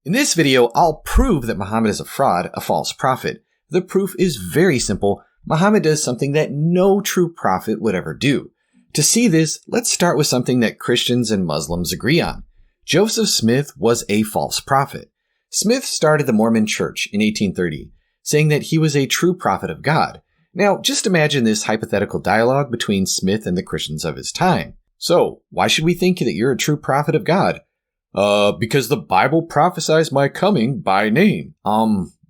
In this video, I'll prove that Muhammad is a fraud, a false prophet. The proof is very simple. Muhammad does something that no true prophet would ever do. To see this, let's start with something that Christians and Muslims agree on. Joseph Smith was a false prophet. Smith started the Mormon Church in 1830, saying that he was a true prophet of God. Now, just imagine this hypothetical dialogue between Smith and the Christians of his time. So, why should we think that you're a true prophet of God? Because the Bible prophesies my coming by name.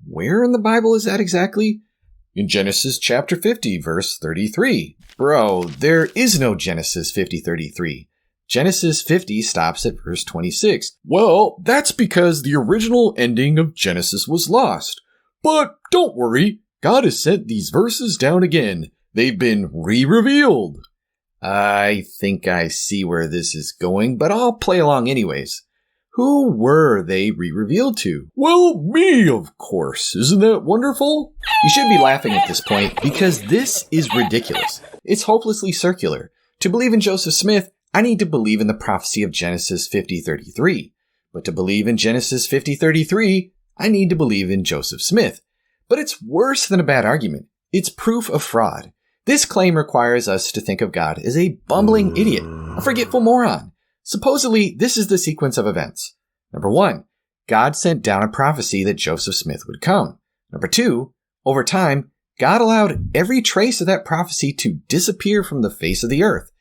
Where in the Bible is that exactly? In Genesis chapter 50, verse 33. Bro, there is no Genesis 50:33. Genesis 50 stops at verse 26. Well, that's because the original ending of Genesis was lost. But don't worry, God has sent these verses down again. They've been re-revealed. I think I see where this is going, but I'll play along anyways. Who were they re-revealed to? Well, me, of course. Isn't that wonderful? You should be laughing at this point, because this is ridiculous. It's hopelessly circular. To believe in Joseph Smith, I need to believe in the prophecy of Genesis 50:33. But to believe in Genesis 50:33, I need to believe in Joseph Smith. But it's worse than a bad argument. It's proof of fraud. This claim requires us to think of God as a bumbling idiot, a forgetful moron. Supposedly, this is the sequence of events. Number 1, God sent down a prophecy that Joseph Smith would come. Number 2, over time, God allowed every trace of that prophecy to disappear from the face of the earth.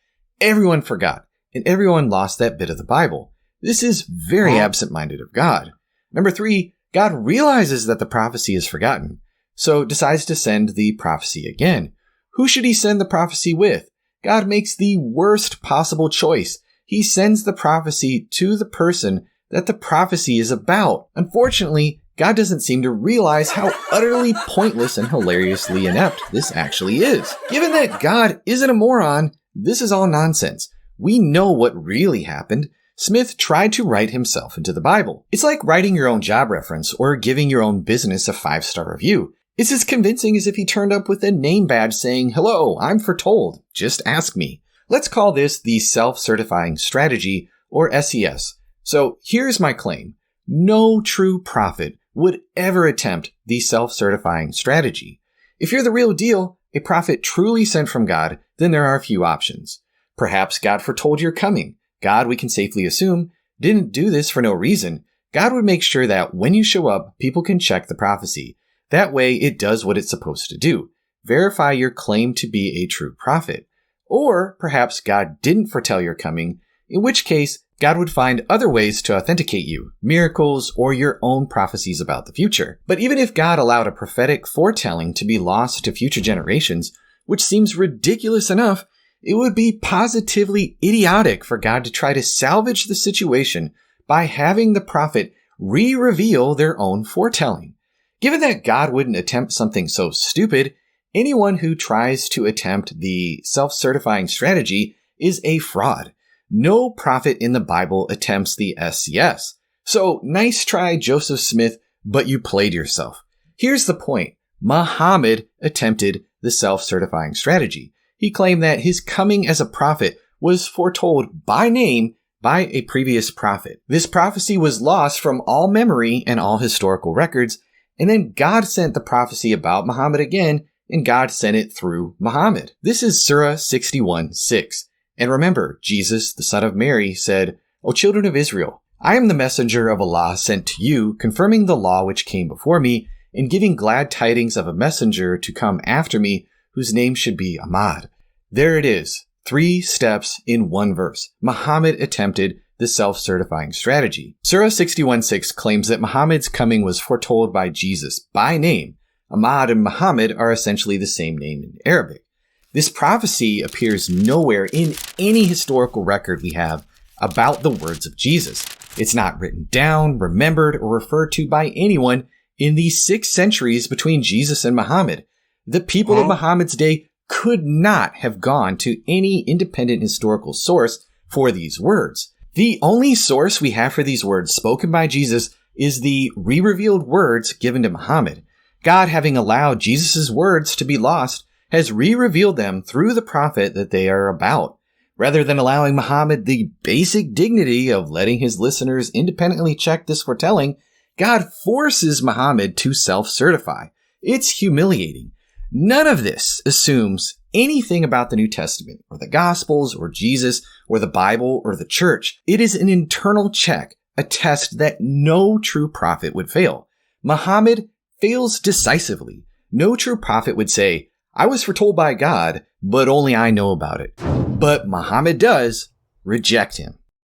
Everyone forgot, and everyone lost that bit of the Bible. This is very absent-minded of God. Number 3, God realizes that the prophecy is forgotten, so decides to send the prophecy again. Who should he send the prophecy with? God makes the worst possible choice. He sends the prophecy to the person that the prophecy is about. Unfortunately, God doesn't seem to realize how utterly pointless and hilariously inept this actually is. Given that God isn't a moron, this is all nonsense. We know what really happened. Smith tried to write himself into the Bible. It's like writing your own job reference or giving your own business a 5-star review. It's as convincing as if he turned up with a name badge saying, "Hello, I'm foretold. Just ask me." Let's call this the self-certifying strategy, or SES. So here's my claim. No true prophet would ever attempt the self-certifying strategy. If you're the real deal, a prophet truly sent from God, then there are a few options. Perhaps God foretold your coming. God, we can safely assume, didn't do this for no reason. God would make sure that when you show up, people can check the prophecy. That way, it does what it's supposed to do. Verify your claim to be a true prophet. Or perhaps God didn't foretell your coming, in which case God would find other ways to authenticate you, miracles, or your own prophecies about the future. But even if God allowed a prophetic foretelling to be lost to future generations, which seems ridiculous enough, it would be positively idiotic for God to try to salvage the situation by having the prophet re-reveal their own foretelling. Given that God wouldn't attempt something so stupid, anyone who tries to attempt the self-certifying strategy is a fraud. No prophet in the Bible attempts the SCS. So nice try, Joseph Smith, but you played yourself. Here's the point. Muhammad attempted the self-certifying strategy. He claimed that his coming as a prophet was foretold by name by a previous prophet. This prophecy was lost from all memory and all historical records, and then God sent the prophecy about Muhammad again, and God sent it through Muhammad. This is Surah 61:6. And remember, Jesus, the son of Mary, said, "O children of Israel, I am the messenger of Allah sent to you, confirming the law which came before me, and giving glad tidings of a messenger to come after me, whose name should be Ahmad." There it is. 3 steps in 1 verse. Muhammad attempted the self-certifying strategy. Surah 61:6 claims that Muhammad's coming was foretold by Jesus by name. Ahmad and Muhammad are essentially the same name in Arabic. This prophecy appears nowhere in any historical record we have about the words of Jesus. It's not written down, remembered, or referred to by anyone in the 6 centuries between Jesus and Muhammad. The people of Muhammad's day could not have gone to any independent historical source for these words. The only source we have for these words spoken by Jesus is the re-revealed words given to Muhammad. God, having allowed Jesus' words to be lost, has re-revealed them through the prophet that they are about. Rather than allowing Muhammad the basic dignity of letting his listeners independently check this foretelling, God forces Muhammad to self-certify. It's humiliating. None of this assumes anything about the New Testament or the Gospels or Jesus or the Bible or the church. It is an internal check, a test that no true prophet would fail. Muhammad fails decisively. No true prophet would say, I was foretold by God, but only I know about it. But Muhammad does reject him.